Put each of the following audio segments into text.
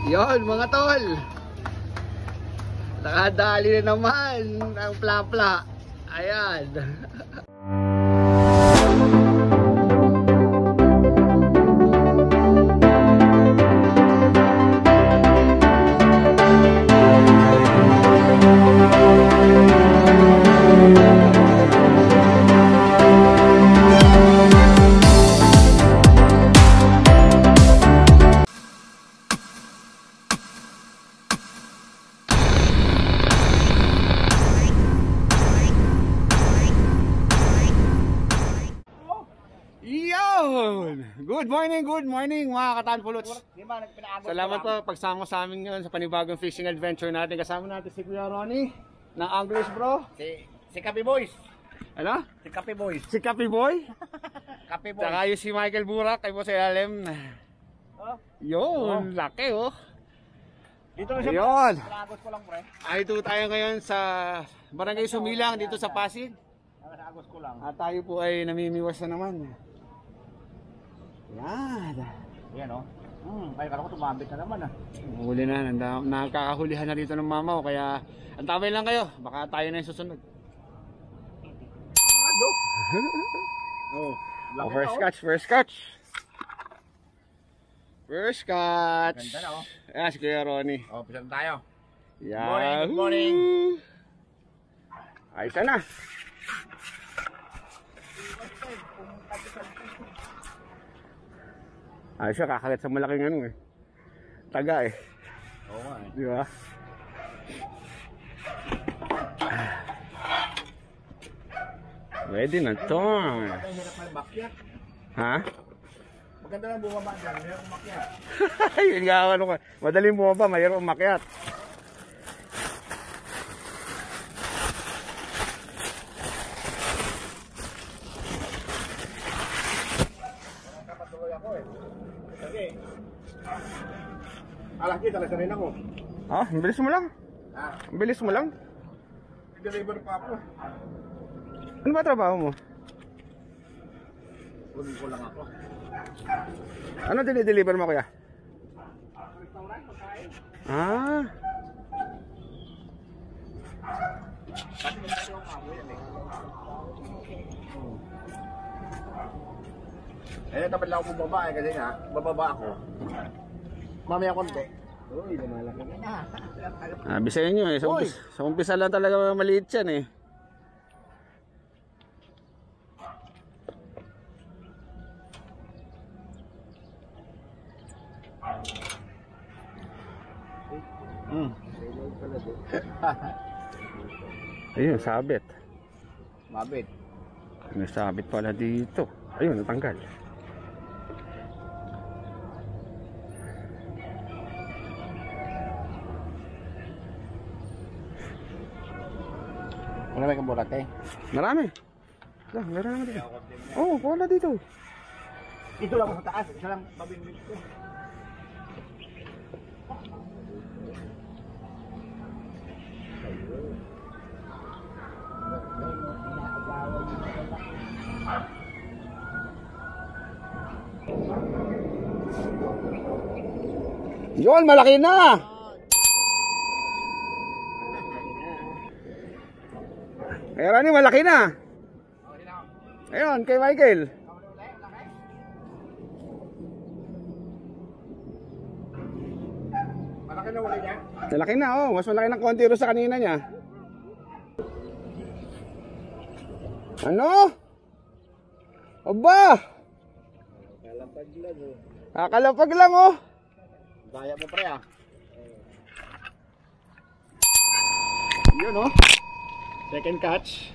Yon mga tol, nakadali na naman ang pla-pla. Ayan. Good morning mga katanpuluts. Salamat po pagsama sa amin ngayon sa panibagong fishing adventure natin. Kasama natin si Kuya Ronnie ng Anglers Bro. Si Kapi Boys. Ano? Si Kapi Boys. Si Kapi Boy. Kapi Boys. Saka yung si Michael Burak kay Boss Alim. Yun, laki oh. Dito na siya. Ayun. Agos ko lang pre. Ay, ito tayo ngayon sa Barangay Sumilang dito sa Pasig. Agos ko lang. At tayo po ay namimiwas na naman. Yan. Yan oh. Kaya kala ko tumabit na naman ah. Huli na, nakakahulihan na dito ng mamaw. Kaya antabay lang kayo, baka tayo na yung susunod. First catch. First catch. Ganda na oh. Ayan si Kuya Ronnie. Pisan tayo. Yahoo! Good morning. Ayos na. Ayos siya, kakagat sa malaking ano eh. Taga eh. Oo nga eh. Di ba? Pwede na to. Ang hirap na bakyat. Ha? Maganda lang bumaba dyan. Hirap umakyat. Yun nga ano ka. Madaling bumaba, mayroong umakyat. Nakapatuloy ako eh. Sige. Alas kita, talaga rin ako. Ah, ang bilis mo lang. Ha? Ang bilis mo lang. I-deliver pa ako. Ano ba trabaho mo? Kunin ko lang ako. Ano dinideliver mo kuya? Restaurant, pagkain. Ah. Kasi magkasi yung amo yan eh. Dapat lang ako bumaba eh kasi nga, bababa ako. Mamaya konti. Uy, lumalaki na. Sabi sa inyo eh, sa umpisa lang talaga maliit yan eh. Ayun, sabit. Mabit. May sabit pala dito. Ayun, natanggal. Marami kang burak eh. Marami. Meron naman dito. Oo, wala dito. Ito lang sa taas, isa lang mabinbin ko. Yun, malaki na. Ayun, Rani, malaki na. Ayun, kay Michael. Malaki na uli niya? Malaki na, oh. Mas malaki ng konti rin sa kanina niya. Ano? Aba! Kalapag lang oh. Kakalapag lang, oh. Daya mo pre ah. Yun, oh. Second catch.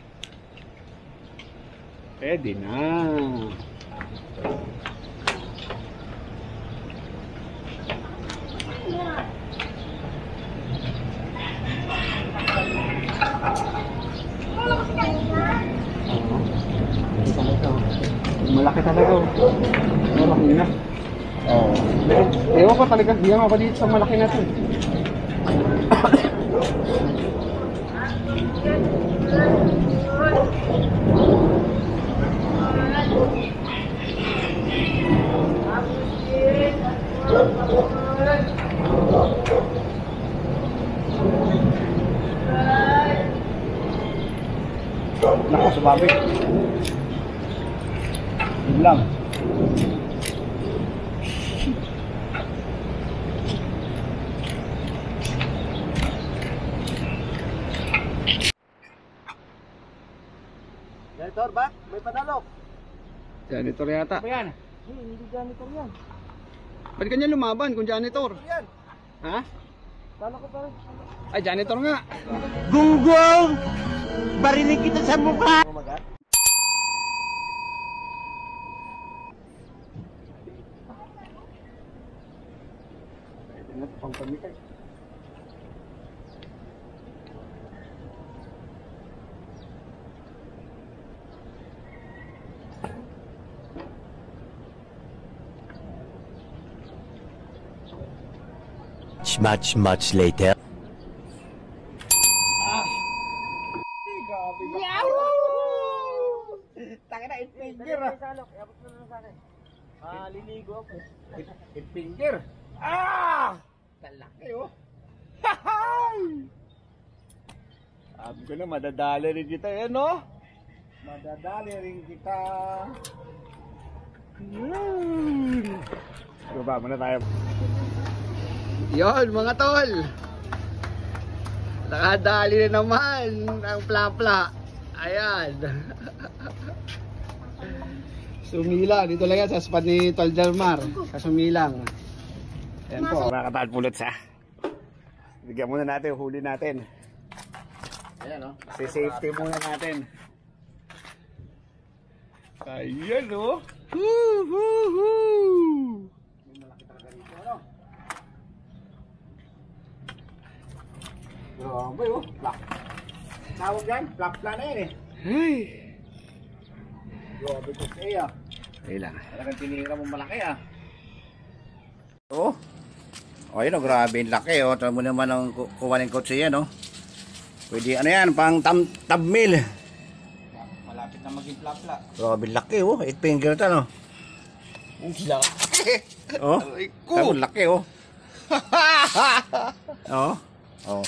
Pwede na. Malaki talaga, oh. Malaki na. Oo. Ewan ko talaga, hindi ako dito sa malaki na to. Sumabit. Yun lang. Janitor ba? May panalo. Janitor yata. Ano yan? Hindi janitor yan. Ba't kanya lumaban kung janitor? Yan. Ha? Kala ko parang. Ay, janitor nga. Gunggong! Barinig kita sa mukha! Umagat? Pangpamikay. Much later. Taka na, it-finger ah. Liligo ako. It-finger. Talaki oh. Sabi ko na, madadali rin kita yan, no? Madadali rin kita. Baba muna tayo. Yon mga tol, nakadali na naman ang plapla. Ayan. Sumila, dito lang yan sa spot ni Tol Delmar, sa Sumilang. Ayan po, mga katalpulots ha. Bigyan muna natin, huli natin. Ayan oh. Si-safety muna natin. Ayan oh. Woo-hoo-hoo! Grabe oh. Plak. Tawag yan, plak-pla na yan eh. Ay. Grabe ko siya. Ay lang. Talagang tinira mo malaki ah. Oh. Oh, yun oh, grabe yung laki oh. Tama mo naman ang kuha ng kotse yan oh. Pwede ano yan, pang tabmil. Malapit na maging plapla. Grabe laki oh, 8 finger ito no. Ang laki. Oh, ko. ang laki oh. Oh. Oh.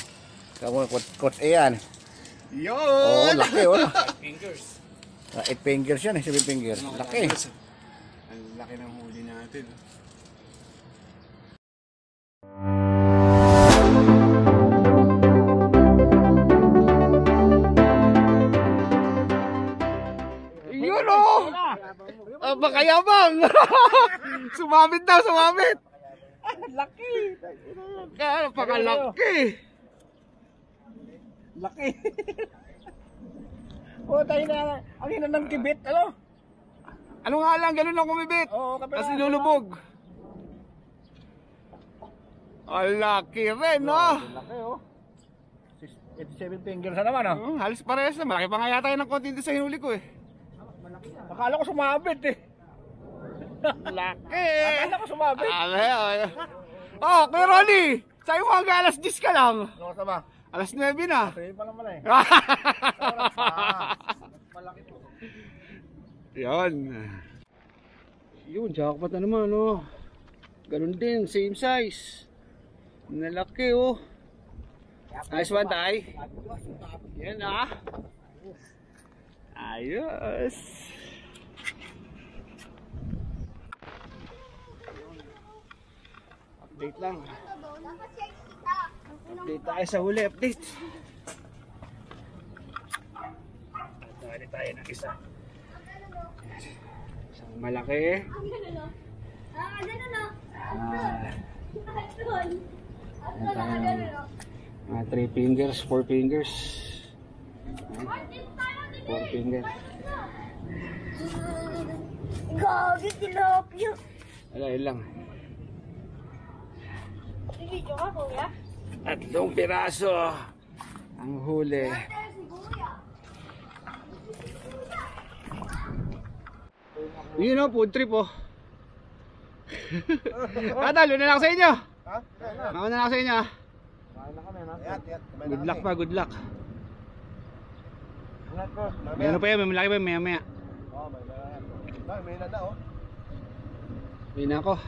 Kamu kotse yan. Yun! Oh, laki oh. 8 fingers. 8 fingers yan eh, 7 fingers. Laki. Ang laki ng huli natin. Yun oh! Bakayabang! Sumabit daw, sumabit! Laki. Napakalaki! Laki. Oh, tayo na. Ang ina ng kibit, ano? Ano nga lang, ganun lang kumibit. Oo, kapila. Tapos nilulubog. Ang laki rin, no? Laki, oh. 7 fingers na naman, oh. Halos parehas na. Malaki pa nga yata yun ng konti sa hinuli ko, eh. Akala ko sumabit, eh. Laki! Akala ko sumabit. Oh, Kuya Ronnie! Sa'yo mo hanggang alas 10 ka lang. Ano ka ba? Alas 9 na. Sa'yo pa naman, eh. Malaki po. Yan. Yun, jackpot na naman, oh. Ganun din, same size. Nalaki, oh. Nice one, tay. Yan, ah. Ayos. Update lang. Update tayo sa huli, update. Tawali tayo ng isa. Isang malaki. Ah, 3 fingers, 4 fingers. 4 fingers. Gagi, tilapia. Wala, yun lang. Video ka, kuya? 3 piraso ang huli. Yun o, food trip oh. Tatal, yun na lang sa inyo. Ha? Mauna na lang sa inyo ah. Kain na kami, ha? Good luck pa, good luck. Ingat po. May ano pa yan, may malaki pa, maya maya. Oh, may na oh. May na ako.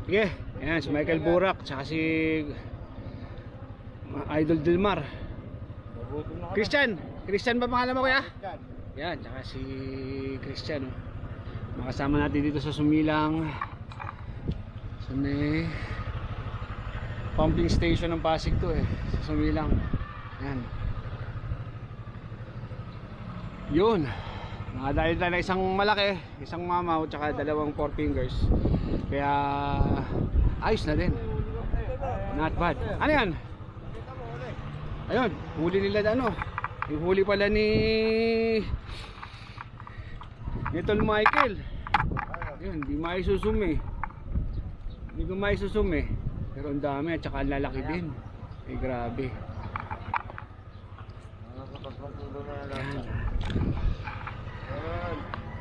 Sige, ayan si Michael Burak, tsaka si Idol Delmar. Christian ba pangalan mo kuya? Yan, tsaka si Christian. Makasama natin dito sa Sumilang. Sa may pumping station ng Pasig to sa Sumilang. Yan. Yun. Nakadali tayo na isang malaki, isang mamaw, tsaka dalawang four fingers. Kaya ayos na din. Not bad. Ano yan? Ayun, huli nila ano. Yung huli pala ni Tol Michael. Yun, di maisusumi. Hindi ko maisusumi. Pero ang dami at saka ang lalaki din. Grabe.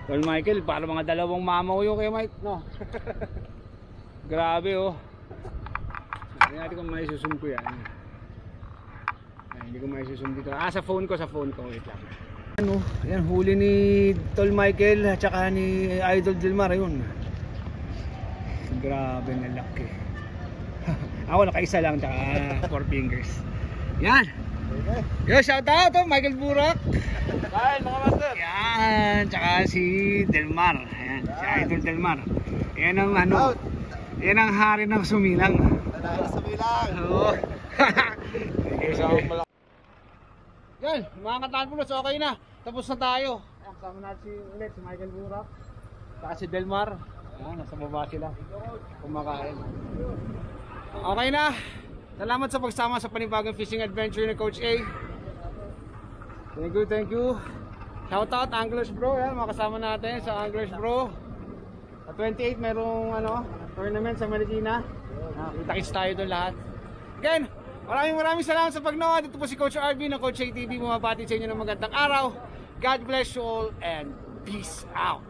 Tol Michael, para mga dalawang mamaw yung kay Mike, no? Grabe oh. Hindi natin kung maisusum ko yan. Hindi ko maisusum dito. Sa phone ko, wait lang. Ano, ayan, huli ni Tol Michael at saka ni Idol Delmar, ayun. Grabe na laki. Ako nakaisa lang, tsaka four fingers. Yan. Yo, shout out to Michael Burak. Bye mga master. Yan, tsaka si Delmar. Ayan, si Idol Delmar. Yan ang ano, yan ang hari ng Sumilang. Sumilang. Oo. Yan, mga katanpulos, okay na. Tapos na tayo. Ayan, kasama natin ulit si Michael Burak. Saka si Delmar. Ayan, nasa baba sila. Kumakain. Okay na. Salamat sa pagsama sa panibagong fishing adventure ni Coach A. Thank you. Shout out Anglers Bro. Ayan, mga kasama natin sa Anglers Bro. Sa 28 mayroong tournament sa Marikina. Kita-kits tayo doon lahat. Again, maraming salamat sa pagnood. Ito po si Coach RB ng Coach A TV. Bumabati sa inyo ng magandang araw. God bless you all and peace out.